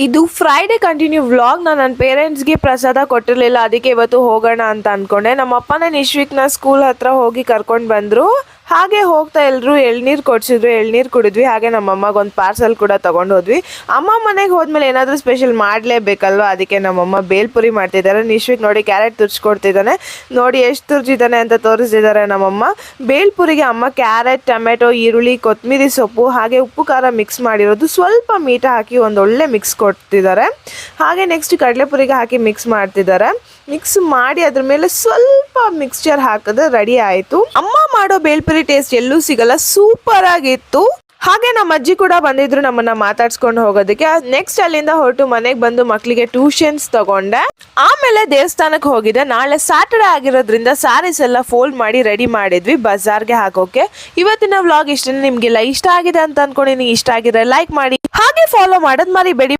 ಇದು Friday continue vlog. ನನ್ನ ಪೇರೆಂಟ್ಸ್ಗೆ ಪ್ರಸಾದ ಕೊಟ್ಟಿರಲಿಲ್ಲ, ಅದಕ್ಕೆ ಇವತ್ತು ಹೋಗೋಣ ಅಂತ ಅಂದ್ಕೊಂಡೆ. ನಮ್ಮ ಅಪ್ಪನೇ ನಿಶ್ವಿಕ್ನ ಸ್ಕೂಲ್ ಹತ್ರ ಹೋಗಿ ಕರ್ಕೊಂಡು ಬಂದರು. ಹಾಗೆ ಹೋಗ್ತಾ ಎಲ್ಲರೂ ಎಳ್ನೀರು ಕೊಡಿಸಿದ್ರು, ಎಳ್ನೀರು ಕುಡಿದ್ವಿ. ಹಾಗೆ ನಮ್ಮಮ್ಮಗೆ ಒಂದು ಪಾರ್ಸಲ್ ಕೂಡ ತೊಗೊಂಡು ಹೋದ್ವಿ. ಅಮ್ಮ ಮನೆಗೆ ಹೋದ್ಮೇಲೆ ಏನಾದರೂ ಸ್ಪೆಷಲ್ ಮಾಡಲೇಬೇಕಲ್ವ, ಅದಕ್ಕೆ ನಮ್ಮಮ್ಮ ಬೇಲ್ಪುರಿ ಮಾಡ್ತಿದ್ದಾರೆ. ನಿಶ್ವಿಕ್ ನೋಡಿ ಕ್ಯಾರೆಟ್ ತುರ್ಚ್ಕೊಡ್ತಿದ್ದಾನೆ, ನೋಡಿ ಎಷ್ಟು ತುರ್ಚಿದ್ದಾನೆ ಅಂತ ತೋರಿಸ್ತಿದ್ದಾರೆ ನಮ್ಮಮ್ಮ. ಬೇಲ್ಪುರಿಗೆ ಅಮ್ಮ ಕ್ಯಾರೆಟ್, ಟೊಮೆಟೊ, ಈರುಳ್ಳಿ, ಕೊತ್ತಂಬರಿ ಸೊಪ್ಪು ಹಾಗೆ ಉಪ್ಪು ಖಾರ ಮಿಕ್ಸ್ ಮಾಡಿರೋದು, ಸ್ವಲ್ಪ ಮೀಟ ಹಾಕಿ ಒಂದು ಒಳ್ಳೆ ಮಿಕ್ಸ್ ಕೊಡ್ತಿದ್ದಾರೆ. ಹಾಗೆ ನೆಕ್ಸ್ಟ್ ಕಡಲೆಪುರಿಗೆ ಹಾಕಿ ಮಿಕ್ಸ್ ಮಾಡ್ತಿದ್ದಾರೆ. ಮಿಕ್ಸ್ ಮಾಡಿ ಅದ್ರ ಮೇಲೆ ಸ್ವಲ್ಪ ಮಿಕ್ಸ್ಚರ್ ಹಾಕಿದ್ರೆ ರೆಡಿ ಆಯಿತು. ಅಮ್ಮ ಮಾಡೋ ಬೇಲ್ಪುರಿ ಟೇಸ್ಟ್ ಎಲ್ಲೂ ಸಿಗಲ್ಲ, ಸೂಪರ್ ಆಗಿತ್ತು. ಹಾಗೆ ನಮ್ಮ ಅಜ್ಜಿ ಕೂಡ ಬಂದಿದ್ರು ನಮ್ಮನ್ನ ಮಾತಾಡ್ಸ್ಕೊಂಡು ಹೋಗೋದಕ್ಕೆ. ನೆಕ್ಸ್ಟ್ ಅಲ್ಲಿಂದ ಹೊರಟು ಮನೆಗೆ ಬಂದು ಮಕ್ಕಳಿಗೆ ಟ್ಯೂಷನ್ಸ್ ತಗೊಂಡೆ. ಆಮೇಲೆ ದೇವಸ್ಥಾನಕ್ಕೆ ಹೋಗಿದ್ದೆ. ನಾಳೆ ಸ್ಯಾಟರ್ಡೆ ಆಗಿರೋದ್ರಿಂದ ಸ್ಯಾರೀಸ್ ಎಲ್ಲ ಫೋಲ್ಡ್ ಮಾಡಿ ರೆಡಿ ಮಾಡಿದ್ವಿ ಬಜಾರ್ಗೆ ಹಾಕೋಕೆ. ಇವತ್ತಿನ ವ್ಲಾಗ್ ಇಷ್ಟ. ನಿಮ್ಗೆಲ್ಲ ಇಷ್ಟ ಆಗಿದೆ ಅಂತ ಅನ್ಕೊಂಡಿನಿ. ಇಷ್ಟ ಆಗಿದ್ರೆ ಲೈಕ್ ಮಾಡಿ, ಹಾಗೆ ಫಾಲೋ ಮಾಡೋದು ಮರಿಬೇಡಿ.